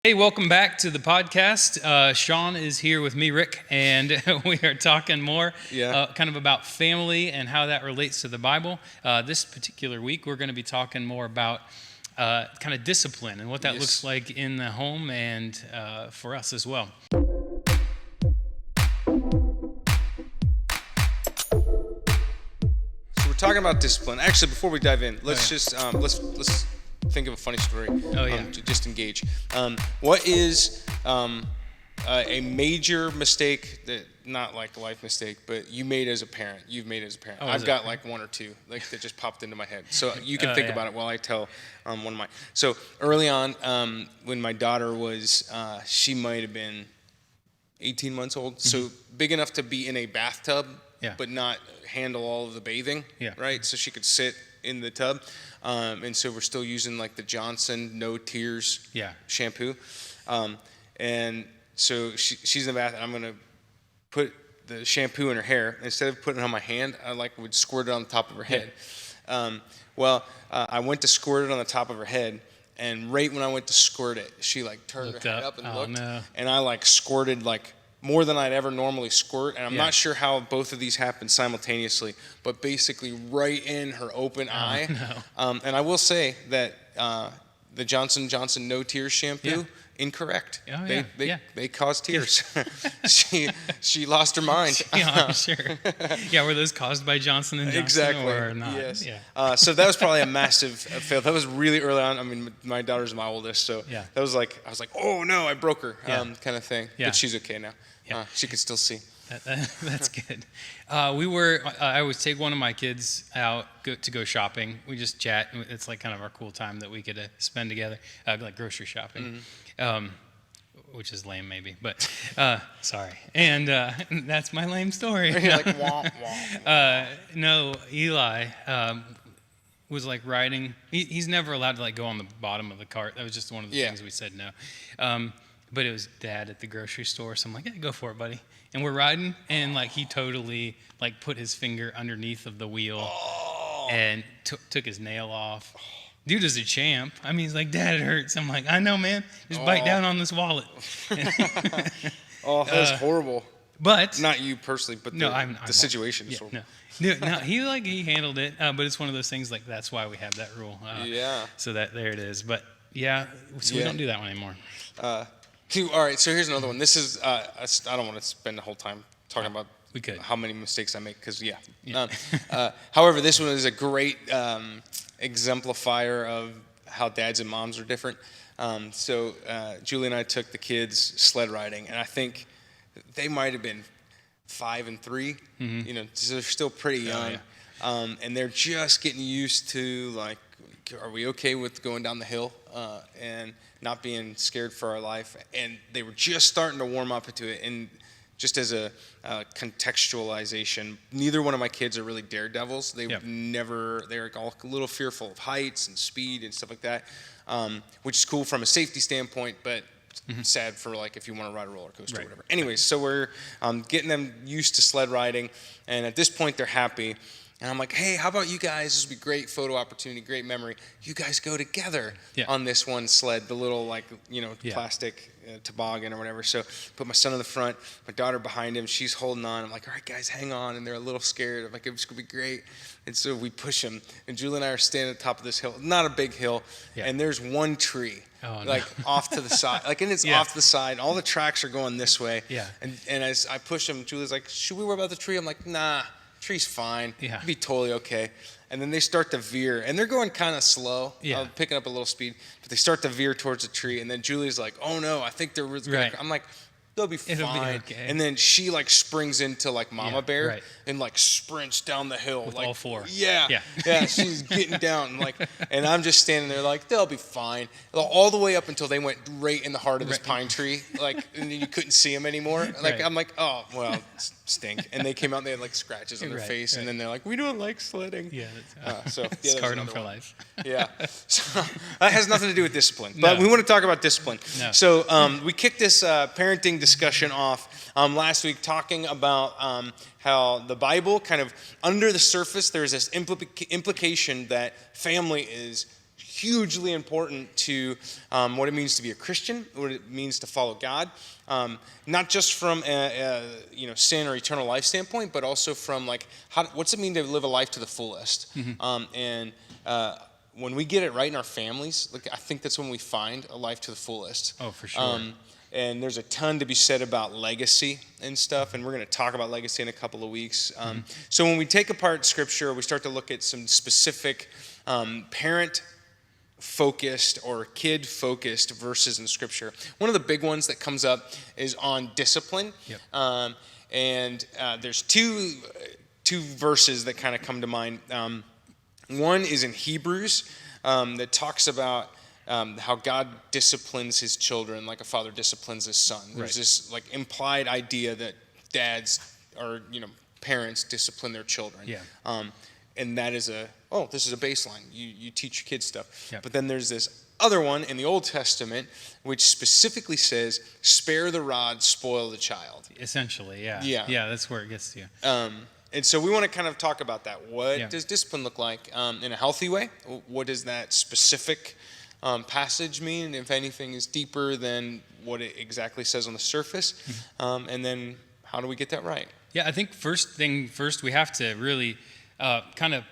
Hey, welcome back to the podcast. Sean is here with me, Rick, and we are talking more kind of about family and how that relates to the Bible. This particular week, we're going to be talking more about kind of discipline and what that looks like in the home and for us as well. So we're talking about discipline. Actually, before we dive in, let's let's think of a funny story. To just engage. What is a major mistake that, not like a life mistake, but you've made as a parent? I've got like one or two like that just popped into my head. So you can think about it while I tell one of mine. So early on, when my daughter was, she might have been 18 months old, so big enough to be in a bathtub, but not handle all of the bathing, right? So she could sit in the tub. And so we're still using like the Johnson No Tears shampoo. And so she's in the bath, and I'm going to put the shampoo in her hair. Instead of putting it on my hand, I would squirt it on the top of her head. I went to squirt it on the top of her head, and right when I went to squirt it, she turned her head up and looked. No. And I squirted more than I'd ever normally squirt, and I'm not sure how both of these happened simultaneously, but basically right in her open eye. No. And I will say that the Johnson & Johnson No Tears shampoo, incorrect. They cause tears. She lost her mind. I'm sure. Were those caused by Johnson & Johnson exactly. or not? Yes. So that was probably a massive fail. That was really early on. I mean, my daughter's my oldest, so that was I was like, oh no, I broke her, kind of thing. But she's okay now. She can still see. That's good. I always take one of my kids out to go shopping. We just chat. It's kind of our cool time that we get to spend together, like grocery shopping, which is lame maybe, but sorry. And that's my lame story. You're like, wah, wah. No, Eli was riding. He's never allowed to go on the bottom of the cart. That was just one of the things we said no. But it was Dad at the grocery store, so I'm like, go for it, buddy. And we're riding, and he totally put his finger underneath of the wheel and took his nail off. Dude is a champ. I mean, he's like, Dad, it hurts. I'm like, I know, man. Just bite down on this wallet. That was horrible. But not you personally, but the situation is horrible. No, he handled it. But it's one of those things that's why we have that rule. So that there it is. But we don't do that one anymore. All right, so here's another one. This is, I don't want to spend the whole time talking about how many mistakes I make, because, however, this one is a great exemplifier of how dads and moms are different. So Julie and I took the kids sled riding, and I think they might have been 5 and 3, so they're still pretty young. And they're just getting used to, are we okay with going down the hill? And not being scared for our life, and they were just starting to warm up to it. And just as a contextualization, neither one of my kids are really daredevils. They're all a little fearful of heights and speed and stuff like that, which is cool from a safety standpoint, but sad for if you want to ride a roller coaster or whatever. Anyways, so we're getting them used to sled riding, and at this point they're happy. And I'm like, hey, how about you guys? This would be great photo opportunity, great memory. You guys go together on this one sled, the little plastic toboggan or whatever. So put my son in the front, my daughter behind him. She's holding on. I'm like, all right, guys, hang on. And they're a little scared. I'm like, it's going to be great. And so we push them. And Julie and I are standing at the top of this hill, not a big hill. And there's one tree, off to the side. And it's off to the side. All the tracks are going this way. And as I push them, Julie's like, should we worry about the tree? I'm like, nah. Tree's fine. It'll be totally okay. And then they start to veer, and they're going kind of slow, picking up a little speed, but they start to veer towards the tree. And then Julie's like, "Oh no, I think they're really going." I'm like, "They'll be fine." It'll be okay. And then she springs into Mama Bear and sprints down the hill with all four. Yeah. She's getting down and I'm just standing there they'll be fine. All the way up until they went right in the heart of this pine tree, and then you couldn't see them anymore. I'm like, oh well, stink. And they came out and they had scratches on their face, and then they're like, we don't like sledding. Scarred them for life. So that has nothing to do with discipline, but we want to talk about discipline. So we kicked this parenting discussion off last week, talking about how the Bible kind of under the surface, there's this implication that family is hugely important to what it means to be a Christian, what it means to follow God, not just from a sin or eternal life standpoint, but also from like what's it mean to live a life to the fullest. When we get it right in our families, I think that's when we find a life to the fullest. Oh, for sure. And there's a ton to be said about legacy and stuff, and we're going to talk about legacy in a couple of weeks. So when we take apart Scripture, we start to look at some specific parent-focused or kid-focused verses in Scripture. One of the big ones that comes up is on discipline. Yep. And there's two verses that kind of come to mind. One is in Hebrews that talks about how God disciplines his children like a father disciplines his son. There's this like implied idea that dads or parents discipline their children. Yeah. And that is this is a baseline. You teach your kids stuff. Yep. But then there's this other one in the Old Testament which specifically says, "Spare the rod, spoil the child." Essentially, yeah. Yeah. Yeah, that's where it gets to you. And so we want to kind of talk about that. What does discipline look like in a healthy way? What does that specific passage mean, if anything is deeper than what it exactly says on the surface? And then how do we get that right? Yeah, I think first, we have to really kind of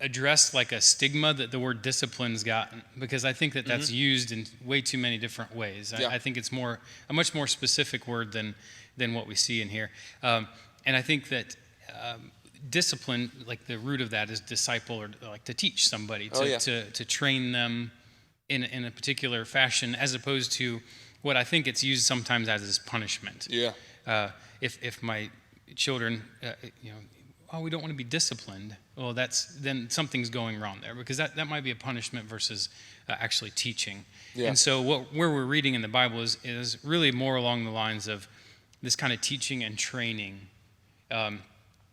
address like a stigma that the word discipline's gotten, because I think that that's used in way too many different ways. I think it's a much more specific word than what we see in here. And I think that discipline, like the root of that is disciple, or like to teach somebody, to train them in a particular fashion, as opposed to what I think it's used sometimes as punishment. Yeah. If my children, we don't want to be disciplined. Well, then something's going wrong there, because that might be a punishment versus actually teaching. Yeah. And so where we're reading in the Bible is really more along the lines of this kind of teaching and training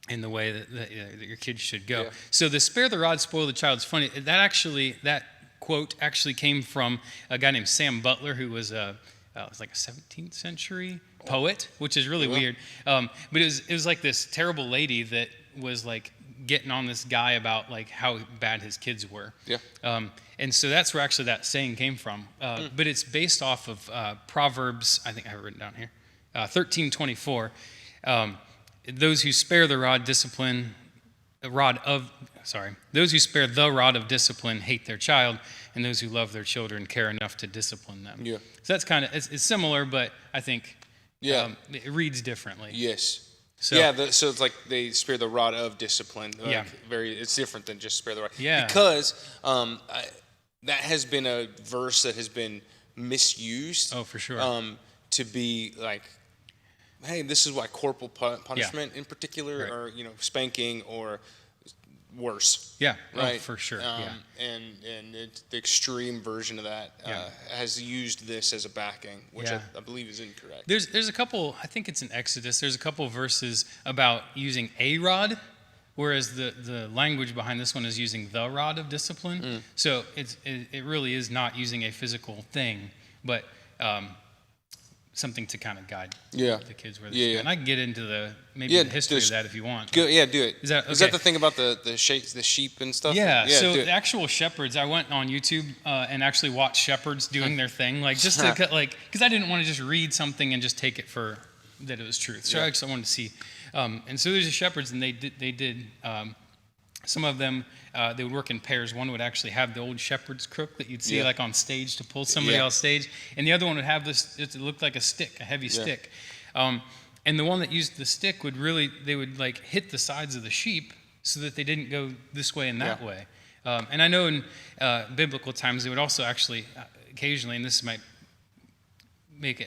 in the way that your kids should go. Yeah. So the "spare the rod, spoil the child" is funny. That quote actually came from a guy named Sam Butler, who was like a 17th century poet, which is really weird. But it was like this terrible lady that was like getting on this guy about like how bad his kids were. Yeah. And so that's where actually that saying came from. But it's based off of Proverbs. I think I have it written down here. 13:24. Those who spare the rod those who spare the rod of discipline hate their child, and those who love their children care enough to discipline them. Yeah. So that's kind of, it's similar, but I think it reads differently. Yes. So, so it's like they spare the rod of discipline. Like it's different than just spare the rod. Yeah. Because that has been a verse that has been misused. Oh, for sure. To be like, hey, this is why corporal punishment in particular, or spanking, or worse. Yeah, right. For sure. And the extreme version of that has used this as a backing, which I believe is incorrect. There's a couple. I think it's in Exodus. There's a couple verses about using a rod, whereas the language behind this one is using the rod of discipline. So it really is not using a physical thing, but something to kind of guide the kids where they should go. And I can get into the history of that if you want. Do it. Is that the thing about the sheep and stuff? Yeah. So the actual shepherds, I went on YouTube and actually watched shepherds doing their thing, like just to because I didn't want to just read something and just take it for that it was truth. So I actually wanted to see. And so there's the shepherds, and they did. Some of them, they would work in pairs. One would actually have the old shepherd's crook that you'd see like on stage to pull somebody off stage. And the other one would have this, it looked like a stick, a heavy stick. And the one that used the stick they would like hit the sides of the sheep so that they didn't go this way and that way. And I know in biblical times, they would also actually occasionally, and this might make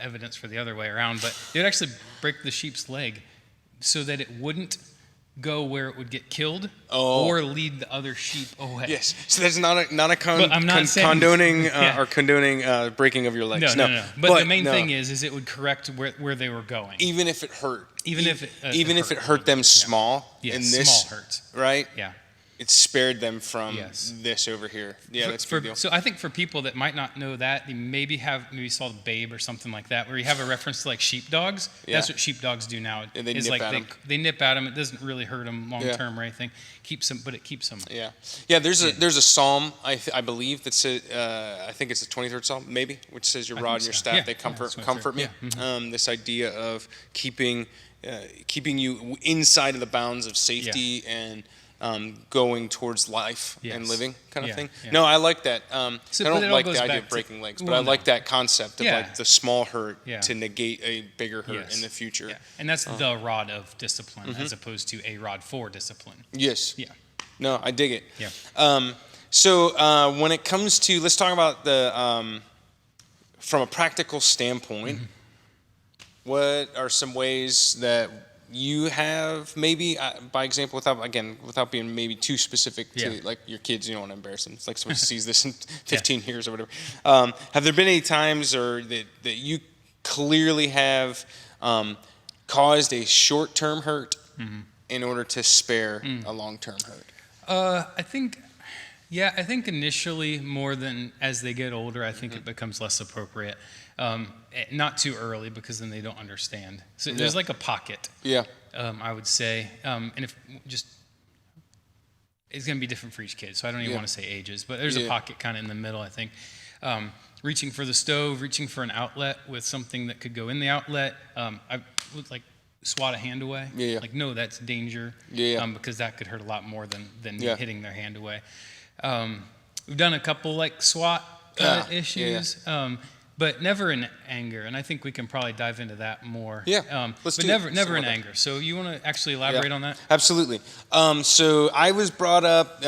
evidence for the other way around, but they would actually break the sheep's leg so that it wouldn't go where it would get killed or lead the other sheep away. Yes. So that's not condoning or condoning breaking of your legs. No. But the main thing is it would correct where they were going. Even if it hurt. Even if it hurt them small. Yeah, in this, small hurts. Right? Yeah. it's spared them from Yes. this over here. Yeah, that's a big deal. So I think for people that might not know that, they maybe saw the Babe or something like that, where you have a reference to like sheepdogs. Yeah. That's what sheepdogs do now. Yeah, they is nip like at 'em. they nip at them. It doesn't really hurt them long term or anything. But it keeps them. Yeah, yeah. There's a psalm I believe that says I think it's the 23rd Psalm maybe, which says your rod and your staff they comfort me. Yeah. This idea of keeping you inside of the bounds of safety and going towards life and living kind of thing. Yeah. No, I like that. I don't like the idea of breaking legs, but I like that concept of like the small hurt to negate a bigger hurt in the future. Yeah. And that's the rod of discipline as opposed to a rod for discipline. Yes. Yeah. No, I dig it. Yeah. So when it comes to, let's talk about from a practical standpoint, what are some ways that you have, maybe by example, without being maybe too specific to like your kids, you don't want to embarrass them. It's like somebody sees this in 15 years or whatever. Have there been any times or that you clearly have caused a short-term hurt in order to spare a long-term hurt? I think initially more than as they get older, I think it becomes less appropriate. Not too early because then they don't understand. So there's like a pocket. Yeah. I would say, and if just it's going to be different for each kid. So I don't even want to say ages, but there's a pocket kind of in the middle. I think reaching for the stove, reaching for an outlet with something that could go in the outlet. I would like swat a hand away. Like no, that's danger. Because that could hurt a lot more than hitting their hand away. We've done a couple like SWAT issues. But never in anger, and I think we can probably dive into that more. Let's do it. Never in anger. So you want to actually elaborate on that? Absolutely. So I was brought up,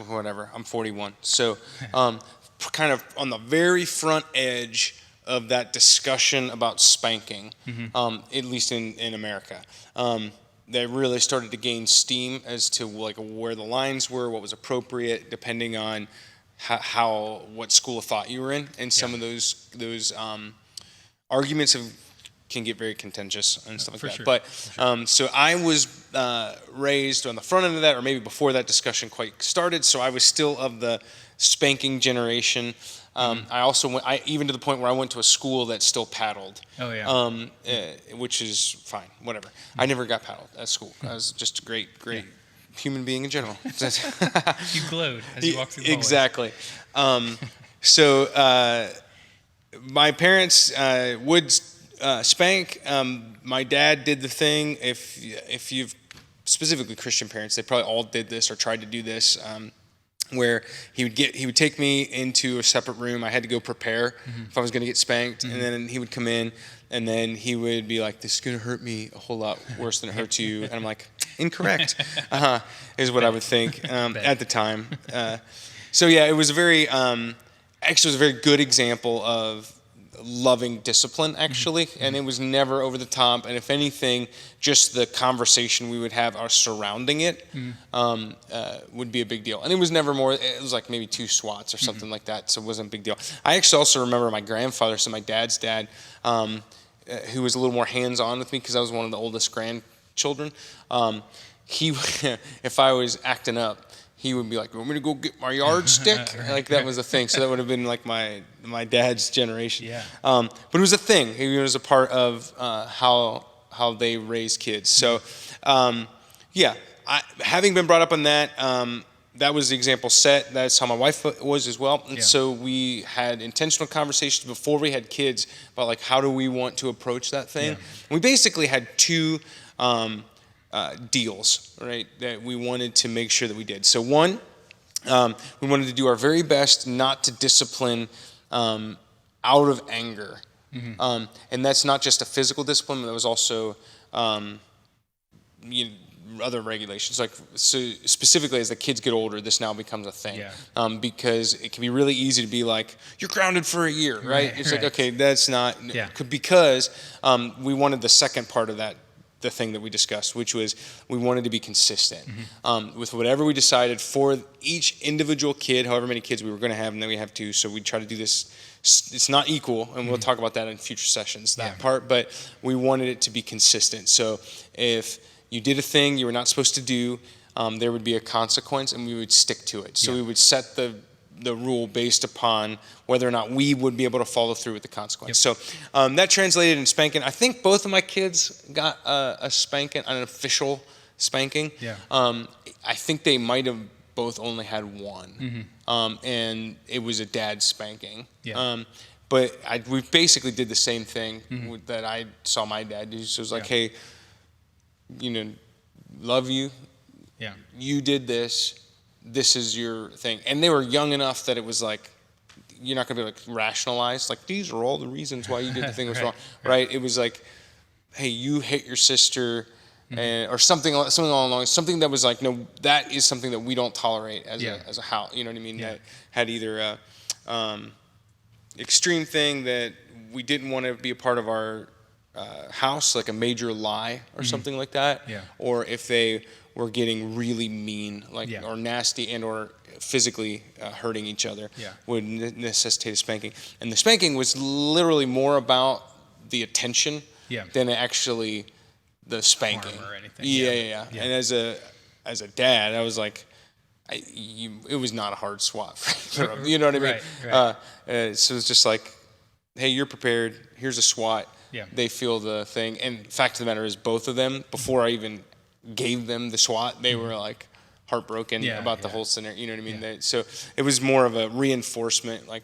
whatever. I'm 41, so kind of on the very front edge of that discussion about spanking, at least in America. That really started to gain steam as to like where the lines were, what was appropriate, depending on what school of thought you were in, and some of those arguments can get very contentious and stuff like that. But so I was raised on the front end of that, or maybe before that discussion quite started. So I was still of the spanking generation. I also went, even to the point where I went to a school that still paddled. Which is fine, whatever. I never got paddled at school. I was just a great human being in general. You glowed as you walked through the hallways. Exactly. So my parents would spank. My dad did the thing. If you've specifically Christian parents, they probably all did this or tried to do this. Where he would take me into a separate room. I had to go prepare if I was going to get spanked, and then he would come in, and then he would be like, "This is going to hurt me a whole lot worse than it hurts you," and I'm like, "Incorrect," is what I would think at the time. So yeah, it was a very good example of loving discipline, actually, and it was never over the top. And if anything, just the conversation we would have surrounding it would be a big deal. And it was never more. It was like maybe 2 swats or something like that, so it wasn't a big deal. I actually also remember my grandfather, so my dad's dad, who was a little more hands-on with me because I was one of the oldest grandchildren. He, if I was acting up, he would be like, "You want me to go get my yardstick?" Like that was a thing. So that would have been like my dad's generation. But it was a thing. It was a part of how they raise kids. So having been brought up on that, that was the example set. That's how my wife was as well. And so we had intentional conversations before we had kids about like how do we want to approach that thing. We basically had 2 deals, right, that we wanted to make sure that we did. So one, we wanted to do our very best not to discipline out of anger. And that's not just a physical discipline, but that was also other regulations. Like, so specifically as the kids get older, this now becomes a thing. Because it can be really easy to be like, "You're grounded for a year," right? It's like, okay, that's not, because we wanted the second part of that, the thing that we discussed, which was we wanted to be consistent with whatever we decided for each individual kid, however many kids we were going to have, and then we have 2. So we try to do this. It's not equal, and we'll talk about that in future sessions, that part, but we wanted it to be consistent. So if you did a thing you were not supposed to do, there would be a consequence, and we would stick to it. So we would set the rule based upon whether or not we would be able to follow through with the consequence. Yep. So that translated in spanking. I think both of my kids got a spanking, an official spanking. Yeah. I think they might have both only had one, and it was a dad spanking. Yeah. But we basically did the same thing that I saw my dad do. So it was like, hey, love you. Yeah. You did this. This is your thing. And they were young enough that it was like, you're not going to be able to rationalize, like, these are all the reasons why you did the thing was wrong, right? It was like, hey, you hit your sister, or something along the lines, something that was like, no, that is something that we don't tolerate as a house, you know what I mean? Yeah. That had either a extreme thing that we didn't want to be a part of our house, like a major lie or something like that, or if they were getting really mean, like or nasty and or physically hurting each other, would necessitate a spanking. And the spanking was literally more about the attention than actually the spanking or anything. Yeah. And as a dad, I was like, it was not a hard swat for him. You know what I mean? Right. So it's just like, hey, you're prepared. Here's a swat. Yeah. They feel the thing. And the fact of the matter is, both of them, before I even gave them the swat, they were like heartbroken about the whole scenario. You know what I mean? So it was more of a reinforcement. Like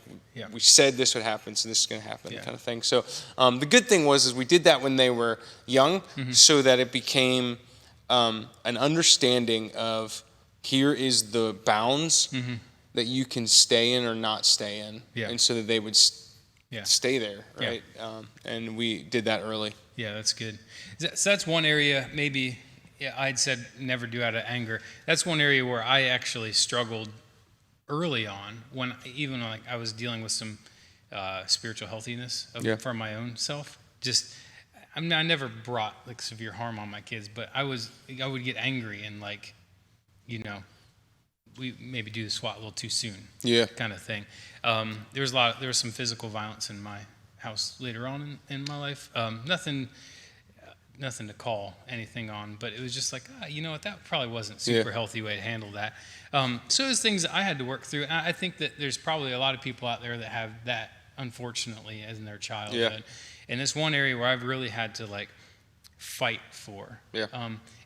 we said this would happen, so this is going to happen, kind of thing. So the good thing was we did that when they were young, so that it became an understanding of, here is the bounds that you can stay in or not stay in, and so that they would stay there, right? And we did that early. Yeah, that's good. So that's one area, maybe I'd said never do out of anger. That's one area where I actually struggled early on, when even like I was dealing with some spiritual healthiness for my own self. Just, I mean, I never brought like severe harm on my kids, but I would get angry and like, we maybe do the SWAT a little too soon, kind of thing. There was some physical violence in my house later on in my life. Nothing to call anything on, but it was just like, you know what, that probably wasn't a super healthy way to handle that. So there's things that I had to work through. And I think that there's probably a lot of people out there that have that, unfortunately, as in their childhood. And it's one area where I've really had to like fight for.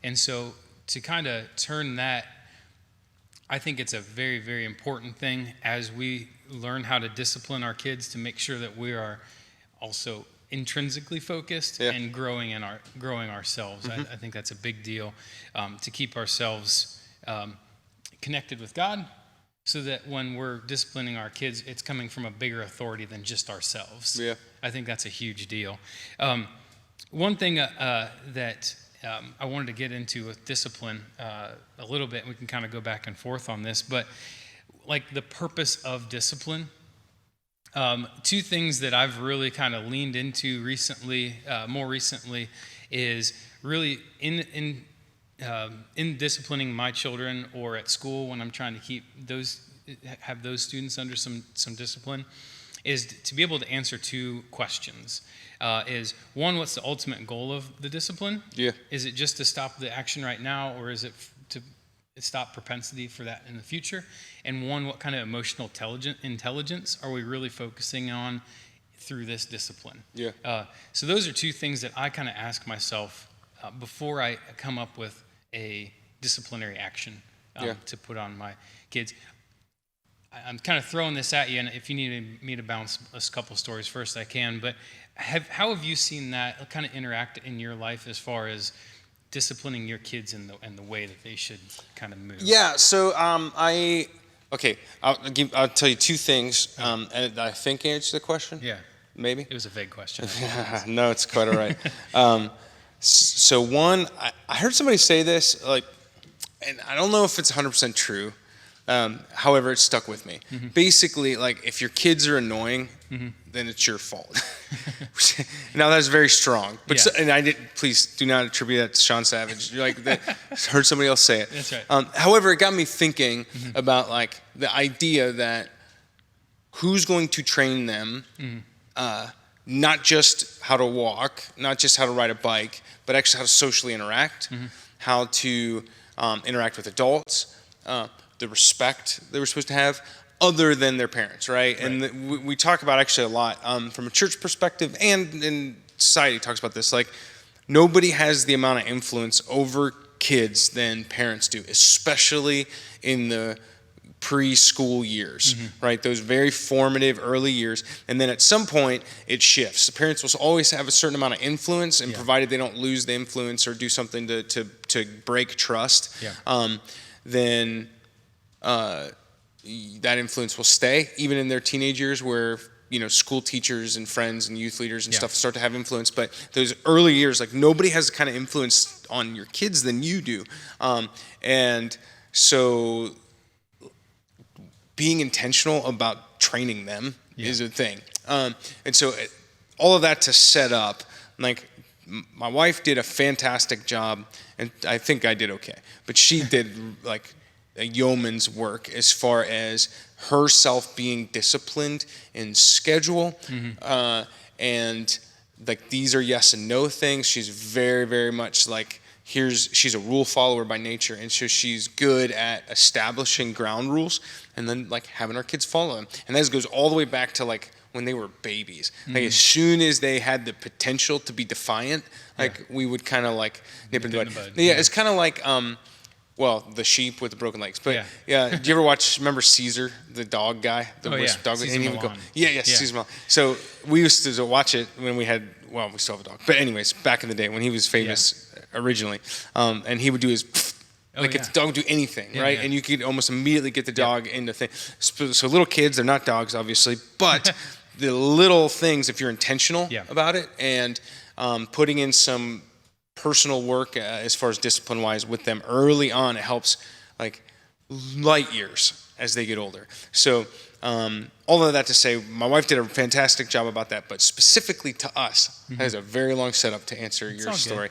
And so to kind of turn that, I think it's a very, very important thing as we learn how to discipline our kids, to make sure that we are also intrinsically focused and growing ourselves. I think that's a big deal, to keep ourselves connected with God, so that when we're disciplining our kids, it's coming from a bigger authority than just ourselves. I think that's a huge deal. One thing that I wanted to get into with discipline a little bit, and we can kind of go back and forth on this, but like the purpose of discipline. Two things that I've really kind of leaned into recently, more recently, is really in disciplining my children, or at school when I'm trying to have those students under some discipline, is to be able to answer two questions. Is one, what's the ultimate goal of the discipline? Is it just to stop the action right now, or is it to stop propensity for that in the future? And one, what kind of emotional intelligence are we really focusing on through this discipline? So those are two things that I kind of ask myself before I come up with a disciplinary action to put on my kids. I'm kind of throwing this at you, and if you need me to bounce a couple stories first, I can. But how have you seen that kind of interact in your life as far as disciplining your kids in the way that they should kind of move? So I'll tell you two things, and I think answer the question. Maybe it was a vague question. No, it's quite all right. So one, I heard somebody say this, like, and I don't know if it's 100% true. However, it stuck with me. Basically, like, if your kids are annoying, then it's your fault. Now that's very strong, but please do not attribute that to Sean Savage. You're like, heard somebody else say it. That's right. However, it got me thinking about like the idea that who's going to train them, not just how to walk, not just how to ride a bike, but actually how to socially interact, how to interact with adults, the respect they were supposed to have, other than their parents, right? And we talk about actually a lot from a church perspective, and in society talks about this. Like, nobody has the amount of influence over kids than parents do, especially in the preschool years, right? Those very formative early years. And then at some point it shifts. The parents will always have a certain amount of influence, and provided they don't lose the influence or do something to break trust, then that influence will stay even in their teenage years, where school teachers and friends and youth leaders and stuff start to have influence. But those early years, like, nobody has the kind of influence on your kids than you do. And so being intentional about training them is a thing. And so all of that to set up, like, my wife did a fantastic job, and I think I did okay, but she did like a yeoman's work as far as herself being disciplined in schedule, and like, these are yes and no things. She's very, very much like, she's a rule follower by nature, and so she's good at establishing ground rules and then like having our kids follow them. And that goes all the way back to like when they were babies. Like, as soon as they had the potential to be defiant, like we would kind of like nip into it. Yeah, it's kind of like well, the sheep with the broken legs. But did you ever remember Caesar, the dog guy? The dog, Caesar and he would go, Milan. Caesar Milan. So we used to watch it when we had, well, we still have a dog. But anyways, back in the day when he was famous originally, and he would do his, if the dog would do anything, right? And you could almost immediately get the dog into thing. So little kids, they're not dogs, obviously, but the little things, if you're intentional about it, and putting in some personal work as far as discipline-wise with them early on, it helps like light years as they get older. So all of that to say, my wife did a fantastic job about that, but specifically to us, that is a very long setup to answer your story.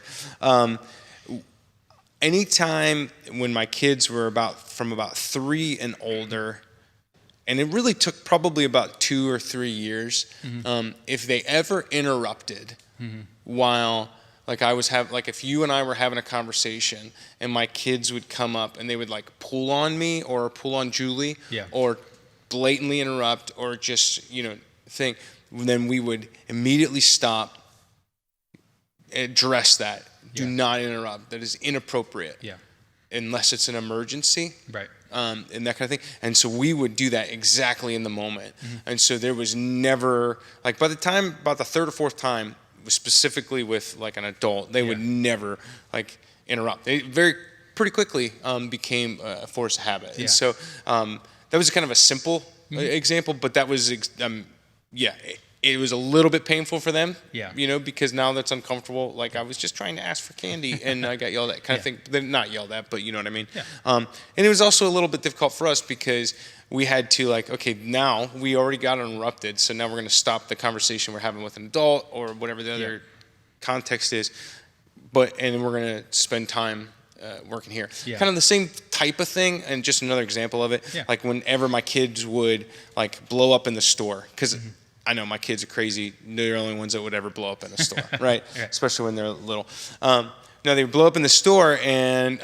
Anytime when my kids were from about 3 and older, and it really took probably about 2 or 3 years, if they ever interrupted while, like, if you and I were having a conversation and my kids would come up and they would like pull on me or pull on Julie, or blatantly interrupt, or just thing, then we would immediately stop, address that. Do not interrupt. That is inappropriate. Unless it's an emergency. Right. And that kind of thing. And so we would do that exactly in the moment. And so there was never, like, by the third or fourth time, specifically with like an adult, they would never like interrupt. They pretty quickly became a force of habit. And so that was kind of a simple example, but that was it was a little bit painful for them, because now that's uncomfortable. Like, I was just trying to ask for candy and I got yelled at, kind of thing. They're not yelled at, but you know what I mean? And it was also a little bit difficult for us because we had to, like, okay, now we already got interrupted, so now we're going to stop the conversation we're having with an adult or whatever the other context is, and we're going to spend time working here. Kind of the same type of thing, and just another example of it. Like, whenever my kids would like blow up in the store, because I know my kids are crazy. They're the only ones that would ever blow up in a store, right? Especially when they're little. Now, they would blow up in the store, and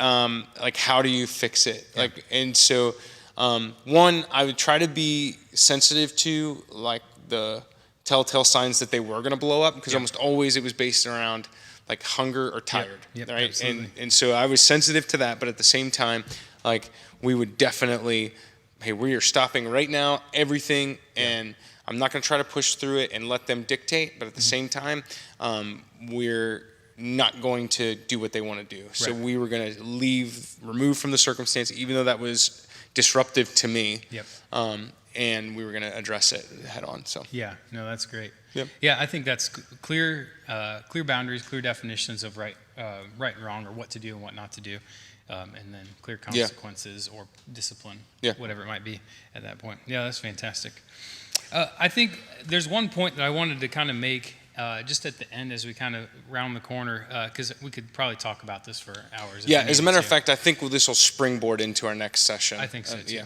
like, how do you fix it? Like, and so one, I would try to be sensitive to like the telltale signs that they were going to blow up, because almost always it was based around like hunger or tired, right? And so I was sensitive to that, but at the same time, like, we would definitely, hey, we are stopping right now, everything, and I'm not going to try to push through it and let them dictate, but at the same time, we're not going to do what they want to do. So we were going to remove from the circumstance, even though that was disruptive to me. And we were going to address it head on. So no, that's great. I think that's clear boundaries, clear definitions of right and wrong, or what to do and what not to do, and then clear consequences or discipline, whatever it might be at that point. That's fantastic. I think there's one point that I wanted to kind of make just at the end as we kind of round the corner, because we could probably talk about this for hours. As a matter of fact, I think this will springboard into our next session. I think so too.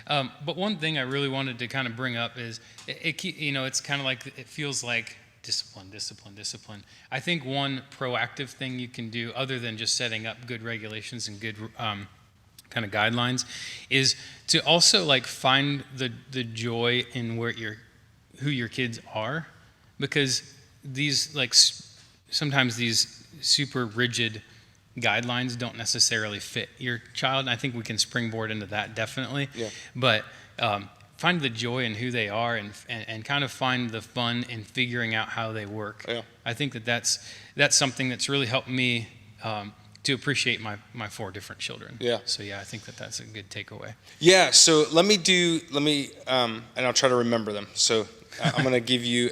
But one thing I really wanted to kind of bring up is, it's kind of like, it feels like discipline. I think one proactive thing you can do, other than just setting up good regulations and good kind of guidelines, is to also like find the joy in who your kids are, because these like sometimes these super rigid guidelines don't necessarily fit your child. And I think we can springboard into that definitely. Yeah. But find the joy in who they are, and kind of find the fun in figuring out how they work. Yeah. I think that's something that's really helped me to appreciate my 4 different children. Yeah. So yeah, I think that's a good takeaway. Yeah. So let me and I'll try to remember them. So I'm going to give you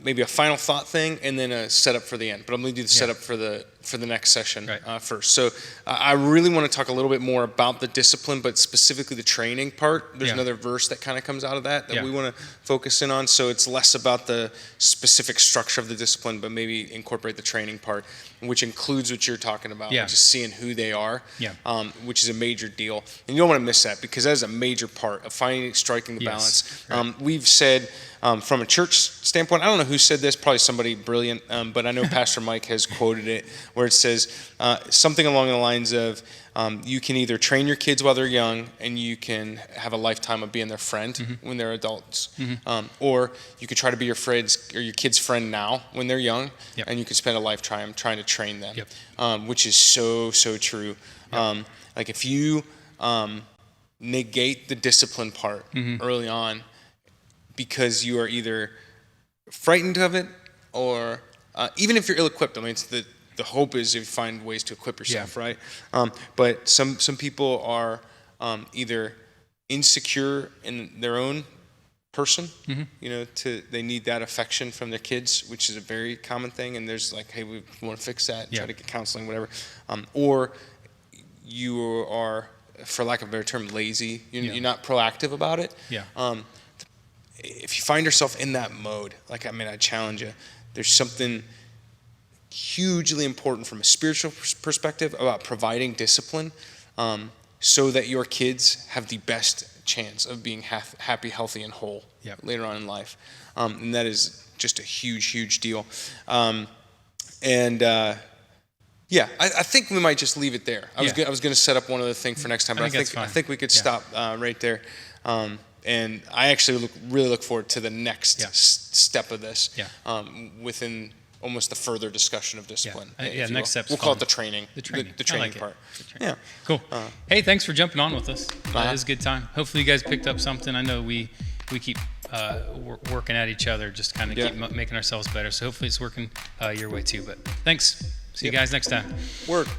maybe a final thought thing and then a setup for the end. But I'm going to do the setup for the next session first. So I really want to talk a little bit more about the discipline, but specifically the training part. There's another verse that kind of comes out of that we want to focus in on. So it's less about the specific structure of the discipline, but maybe incorporate the training part, which includes what you're talking about, which is seeing who they are, which is a major deal. And you don't want to miss that, because that is a major part of striking the balance. We've said, from a church standpoint, I don't know who said this, probably somebody brilliant, but I know Pastor Mike has quoted it, where it says something along the lines of, you can either train your kids while they're young, and you can have a lifetime of being their friend when they're adults, or you could try to be your kid's friend now when they're young, and you could spend a lifetime trying to train them, which is so true. Like if you negate the discipline part early on, because you are either frightened of it, or even if you're ill-equipped. I mean, it's the hope is you find ways to equip yourself, right? But some people are either insecure in their own person, they need that affection from their kids, which is a very common thing. And there's like, hey, we want to fix that, and try to get counseling, whatever. Or you are, for lack of a better term, lazy. You're not proactive about it. If you find yourself in that mode, I challenge you. There's something hugely important from a spiritual perspective about providing discipline, so that your kids have the best chance of being happy, healthy, and whole later on in life. And that is just a huge deal. I think we might just leave it there. I was going to set up one other thing for next time, but I think we could stop right there. And I actually really look forward to the next step of this, within almost the further discussion of discipline. Next step. We'll call it the training. The training part. Yeah. Cool. Hey, thanks for jumping on with us. It was a good time. Hopefully you guys picked up something. I know we keep working at each other, just kind of keep making ourselves better. So hopefully it's working your way too. But thanks. See you guys next time. Word.